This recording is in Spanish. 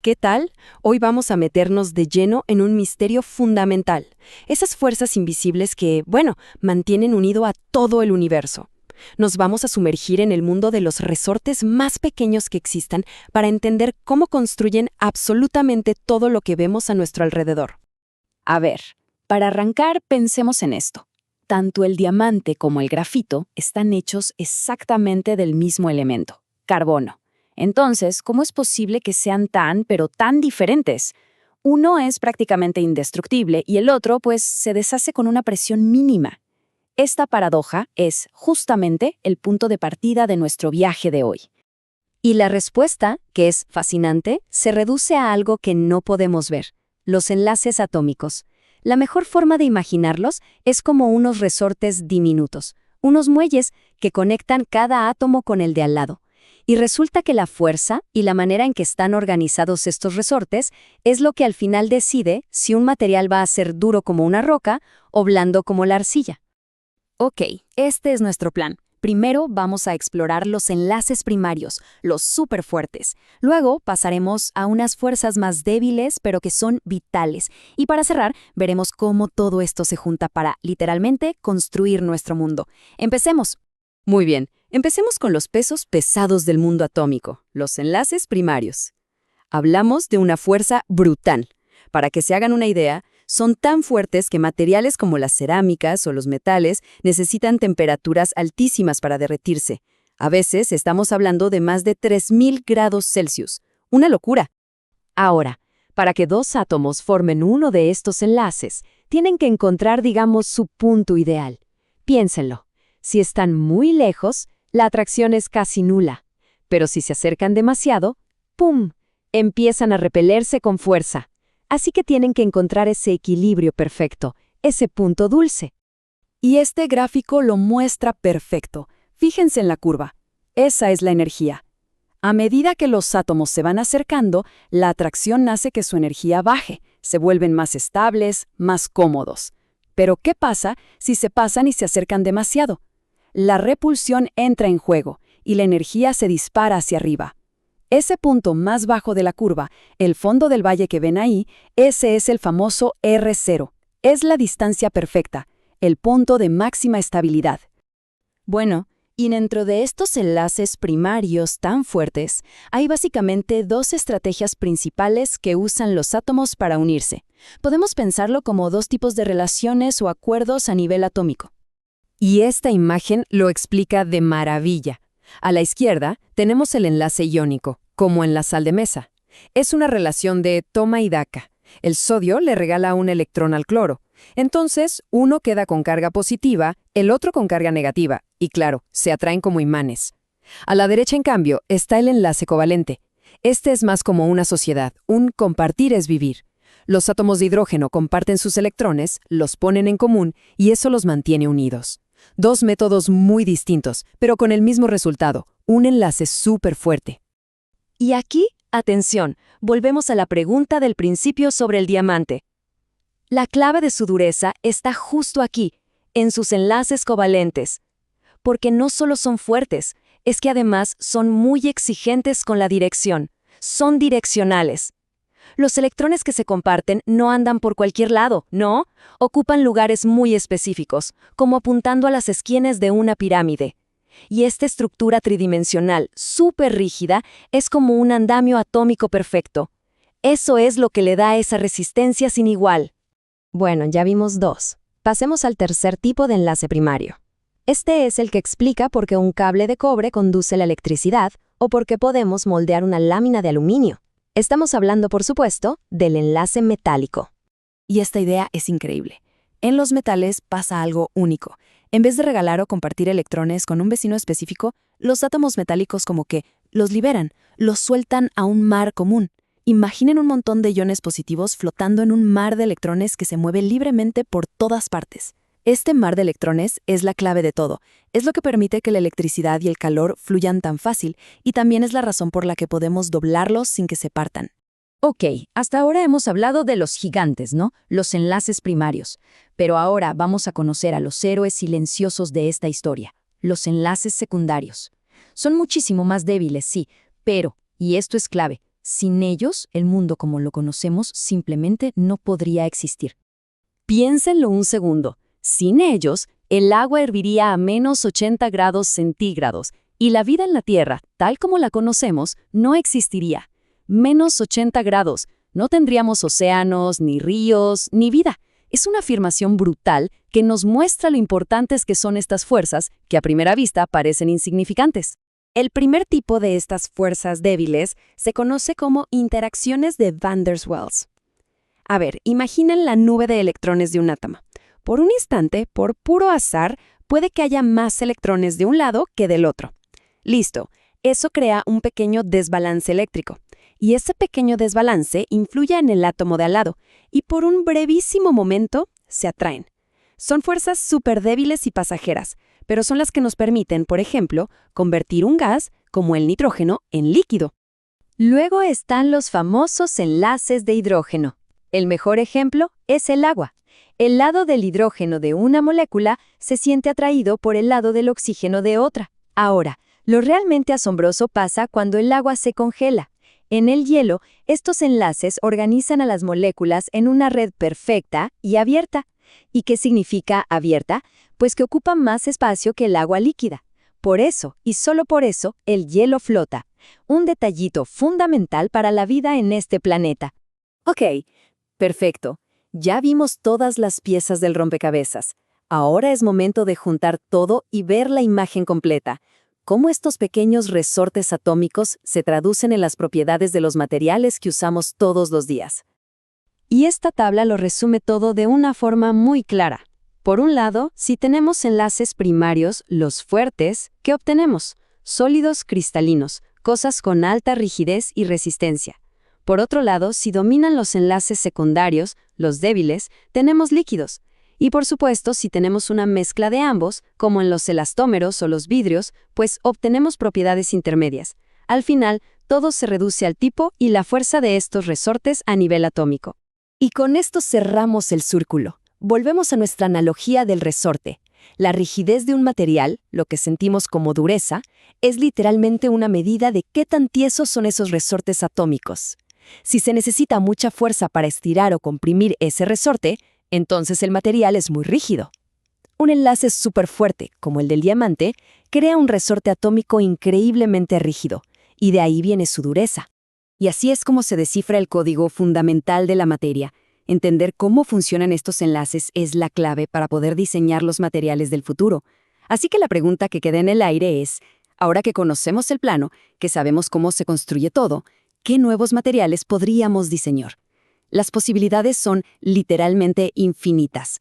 ¿Qué tal? Hoy vamos a meternos de lleno en un misterio fundamental. Esas fuerzas invisibles que, mantienen unido a todo el universo. Nos vamos a sumergir en el mundo de los resortes más pequeños que existan para entender cómo construyen absolutamente todo lo que vemos a nuestro alrededor. A ver, para arrancar, pensemos en esto. Tanto el diamante como el grafito están hechos exactamente del mismo elemento, carbono. Entonces, ¿cómo es posible que sean pero tan diferentes? Uno es prácticamente indestructible y el otro, se deshace con una presión mínima. Esta paradoja es, justamente, el punto de partida de nuestro viaje de hoy. Y la respuesta, que es fascinante, se reduce a algo que no podemos ver: los enlaces atómicos. La mejor forma de imaginarlos es como unos resortes diminutos, unos muelles que conectan cada átomo con el de al lado. Y resulta que la fuerza y la manera en que están organizados estos resortes es lo que al final decide si un material va a ser duro como una roca o blando como la arcilla. Ok, este es nuestro plan. Primero vamos a explorar los enlaces primarios, los superfuertes. Luego pasaremos a unas fuerzas más débiles, pero que son vitales. Y para cerrar, veremos cómo todo esto se junta para, literalmente, construir nuestro mundo. ¡Empecemos! Muy bien, empecemos con los pesos pesados del mundo atómico, los enlaces primarios. Hablamos de una fuerza brutal. Para que se hagan una idea, son tan fuertes que materiales como las cerámicas o los metales necesitan temperaturas altísimas para derretirse. A veces estamos hablando de más de 3000 grados Celsius. ¡Una locura! Ahora, para que dos átomos formen uno de estos enlaces, tienen que encontrar, su punto ideal. Piénsenlo. Si están muy lejos, la atracción es casi nula. Pero si se acercan demasiado, ¡pum!, empiezan a repelerse con fuerza. Así que tienen que encontrar ese equilibrio perfecto, ese punto dulce. Y este gráfico lo muestra perfecto. Fíjense en la curva. Esa es la energía. A medida que los átomos se van acercando, la atracción hace que su energía baje, se vuelven más estables, más cómodos. Pero ¿qué pasa si se pasan y se acercan demasiado? La repulsión entra en juego y la energía se dispara hacia arriba. Ese punto más bajo de la curva, el fondo del valle que ven ahí, ese es el famoso R0. Es la distancia perfecta, el punto de máxima estabilidad. Bueno, y dentro de estos enlaces primarios tan fuertes, hay básicamente dos estrategias principales que usan los átomos para unirse. Podemos pensarlo como dos tipos de relaciones o acuerdos a nivel atómico. Y esta imagen lo explica de maravilla. A la izquierda tenemos el enlace iónico, como en la sal de mesa. Es una relación de toma y daca. El sodio le regala un electrón al cloro. Entonces, uno queda con carga positiva, el otro con carga negativa, y claro, se atraen como imanes. A la derecha, en cambio, está el enlace covalente. Este es más como una sociedad, un compartir es vivir. Los átomos de hidrógeno comparten sus electrones, los ponen en común y eso los mantiene unidos. Dos métodos muy distintos, pero con el mismo resultado, un enlace súper fuerte. Y aquí, atención, volvemos a la pregunta del principio sobre el diamante. La clave de su dureza está justo aquí, en sus enlaces covalentes. Porque no solo son fuertes, es que además son muy exigentes con la dirección. Son direccionales. Los electrones que se comparten no andan por cualquier lado, ¿no? Ocupan lugares muy específicos, como apuntando a las esquinas de una pirámide. Y esta estructura tridimensional, súper rígida, es como un andamio atómico perfecto. Eso es lo que le da esa resistencia sin igual. Bueno, ya vimos dos. Pasemos al tercer tipo de enlace primario. Este es el que explica por qué un cable de cobre conduce la electricidad o por qué podemos moldear una lámina de aluminio. Estamos hablando, por supuesto, del enlace metálico. Y esta idea es increíble. En los metales pasa algo único. En vez de regalar o compartir electrones con un vecino específico, los átomos metálicos como que los liberan, los sueltan a un mar común. Imaginen un montón de iones positivos flotando en un mar de electrones que se mueve libremente por todas partes. Este mar de electrones es la clave de todo. Es lo que permite que la electricidad y el calor fluyan tan fácil, y también es la razón por la que podemos doblarlos sin que se partan. Ok, hasta ahora hemos hablado de los gigantes, ¿no? Los enlaces primarios. Pero ahora vamos a conocer a los héroes silenciosos de esta historia, los enlaces secundarios. Son muchísimo más débiles, sí, pero, y esto es clave, Sin ellos, el mundo como lo conocemos simplemente no podría existir. Piénsenlo un segundo. Sin ellos, el agua herviría a -80 grados centígrados y la vida en la Tierra, tal como la conocemos, no existiría. -80 grados. No tendríamos océanos, ni ríos, ni vida. Es una afirmación brutal que nos muestra lo importantes que son estas fuerzas que a primera vista parecen insignificantes. El primer tipo de estas fuerzas débiles se conoce como interacciones de Van der Waals. A ver, imaginen la nube de electrones de un átomo. Por un instante, por puro azar, puede que haya más electrones de un lado que del otro. Listo, eso crea un pequeño desbalance eléctrico. Y ese pequeño desbalance influye en el átomo de al lado, y por un brevísimo momento se atraen. Son fuerzas súper débiles y pasajeras, pero son las que nos permiten, por ejemplo, convertir un gas, como el nitrógeno, en líquido. Luego están los famosos enlaces de hidrógeno. El mejor ejemplo es el agua. El lado del hidrógeno de una molécula se siente atraído por el lado del oxígeno de otra. Ahora, lo realmente asombroso pasa cuando el agua se congela. En el hielo, estos enlaces organizan a las moléculas en una red perfecta y abierta. ¿Y qué significa abierta? Pues que ocupa más espacio que el agua líquida. Por eso, y solo por eso, el hielo flota. Un detallito fundamental para la vida en este planeta. Ok, perfecto. Ya vimos todas las piezas del rompecabezas. Ahora es momento de juntar todo y ver la imagen completa. Cómo estos pequeños resortes atómicos se traducen en las propiedades de los materiales que usamos todos los días. Y esta tabla lo resume todo de una forma muy clara. Por un lado, si tenemos enlaces primarios, los fuertes, ¿qué obtenemos? Sólidos cristalinos, cosas con alta rigidez y resistencia. Por otro lado, si dominan los enlaces secundarios, los débiles, tenemos líquidos. Y por supuesto, si tenemos una mezcla de ambos, como en los elastómeros o los vidrios, pues obtenemos propiedades intermedias. Al final, todo se reduce al tipo y la fuerza de estos resortes a nivel atómico. Y con esto cerramos el círculo. Volvemos a nuestra analogía del resorte. La rigidez de un material, lo que sentimos como dureza, es literalmente una medida de qué tan tiesos son esos resortes atómicos. Si se necesita mucha fuerza para estirar o comprimir ese resorte, entonces el material es muy rígido. Un enlace súper fuerte, como el del diamante, crea un resorte atómico increíblemente rígido, y de ahí viene su dureza. Y así es como se descifra el código fundamental de la materia. Entender cómo funcionan estos enlaces es la clave para poder diseñar los materiales del futuro. Así que la pregunta que queda en el aire es, ahora que conocemos el plano, que sabemos cómo se construye todo, ¿qué nuevos materiales podríamos diseñar? Las posibilidades son literalmente infinitas.